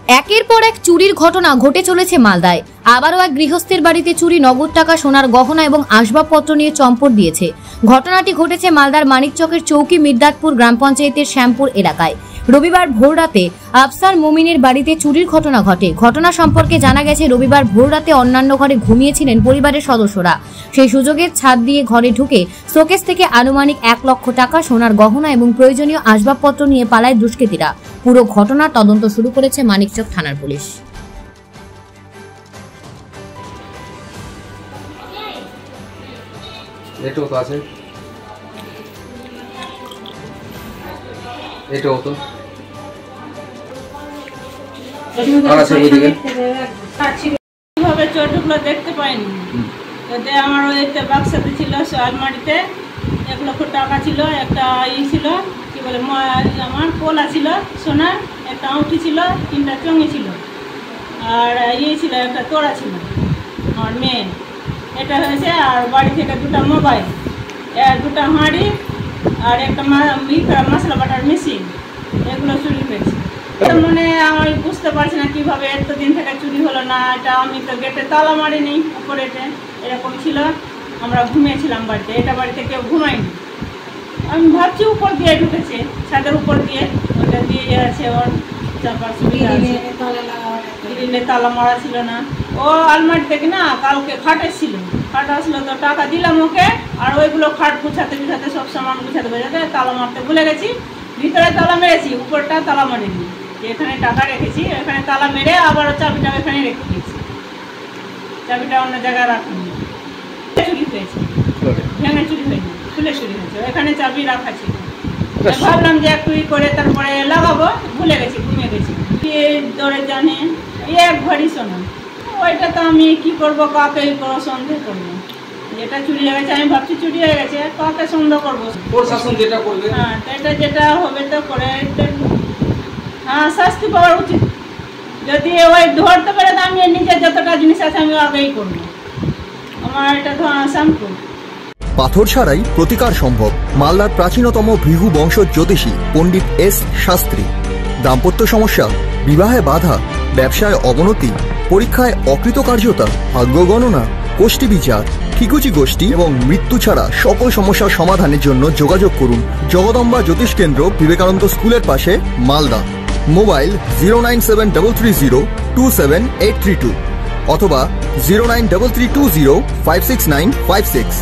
একের পর এক চুরির ঘটনা ঘটে চলেছে মালদায়। আবারও এক গৃহস্থের বাড়িতে চুরি, নগদ টাকা, সোনার গহনা এবং আসবাবপত্র নিয়ে চম্পট দিয়েছে। ঘটনাটি ঘটেছে মালদার মানিকচকের চৌকি মির্দাতপুর গ্রাম পঞ্চায়েতের শ্যামপুর এলাকায়। রবিবার ভোররাতে আফসার মোমিনের বাড়িতে চুরির ঘটনা ঘটে। ঘটনা সম্পর্কে জানা গেছে, রবিবার ভোররাতে অন্যান্য ঘরে ঘুমিয়েছিলেন পরিবারের সদস্যরা। সেই সুযোগে ছাদ দিয়ে ঘরে ঢুকে শোকেস থেকে আনুমানিক 1 লক্ষ টাকা, সোনার গহনা এবং প্রয়োজনীয় আসবাবপত্র নিয়ে পালায় দুষ্কৃতীরা। পুরো ঘটনার তদন্ত শুরু করেছে মানিকচক থানার পুলিশ। চোর ঢুকলো দেখতে পাইনি। আমার ওই বাক্সাতে ছিল আলমারিতে 1 লক্ষ টাকা ছিল, একটা ছিল কি বলে আমার পোলা ছিল সোনার, একটা আংটি ছিল, 3টা চঙ্গি ছিল, আর ছিল একটা তোড়া ছিল আমার মেয়ে। এটা হয়েছে। আর বাড়ি থেকে 2টা মোবাইল, 2টা হাঁড়ি আর একটা মশলা বাটার মেশিন, এগুলো চুরি হয়েছে। মানে আমি বুঝতে পারছি না কিভাবে এতদিন থেকে চুরি হলো না। এটা আমি তো গেটে তালা মারিনি, উপরে এরকম ছিল, আমরা ঘুমিয়েছিলাম বাড়িতে, এটা বাড়িতে কেউ ঘুমায়নি। আমি ভাবছি উপর দিয়ে ঢুকেছে, ছাদের উপর দিয়ে, ওটা দিয়ে আছে ওর চাপার সুবিধা আছে, গ্রিলে তালা মারা ছিল না। ও আলমারি থেকে না কালকে খাট এসেছিল, খাট আসলো তো টাকা দিলাম ওকে, আর ওইগুলো খাট গুছাতে গুছাতে সব সামান গুছাতে বোঝাতে তালা মারতে ভুলে গেছি। ভিতরে তালা মেরেছি, উপরটা তালা মারিনি, এখানে টাকা রেখেছি, এখানে তালা মেরে আবার চাবিটা এখানে রেখে দিয়েছি, চাবিটা অন্য জায়গায় রাখিনি। চুরি হয়েছে, ভেঙে চুরি হয়নি, খুলে চুরি হয়েছে, এখানে চাবি রাখা ছিল। ভাবলাম যে একটু করে তারপরে লাগাবো, ভুলে গেছি, ঘুমিয়ে গেছি। দৌড়ে জানে 1 ভরি সোনা, ওইটা তো আমি কি করবো, কাকে সন্দেহ করবো? যেটা চুরি হয়ে গেছে আমি ভাবছি চুরি হয়ে গেছে, কাকে সন্দেহ করবো? হ্যাঁ, এটা যেটা হবে তো করে, হ্যাঁ শাস্তি পাওয়া উচিত। যদি ওই ধরতে পারে তো আমি নিজের যতটা জিনিস আছে আমি আগেই করবো। আমার এটা শ্যামপুর। পাথর ছাড়াই প্রতিকার সম্ভব। মালদার প্রাচীনতম ভৃগু বংশ জ্যোতিষী পণ্ডিত এস শাস্ত্রী। দাম্পত্য সমস্যা, বিবাহে বাধা, ব্যবসায় অবনতি, পরীক্ষায় অকৃতকার্যতা, ভাগ্য গণনা, কোষ্ঠী বিচার, ঠিকুচি গোষ্ঠী এবং মৃত্যু ছাড়া সকল সমস্যার সমাধানের জন্য যোগাযোগ করুন জগদম্বা জ্যোতিষ কেন্দ্র, বিবেকানন্দ স্কুলের পাশে, মালদা। মোবাইল 09733027832 অথবা 09332056956।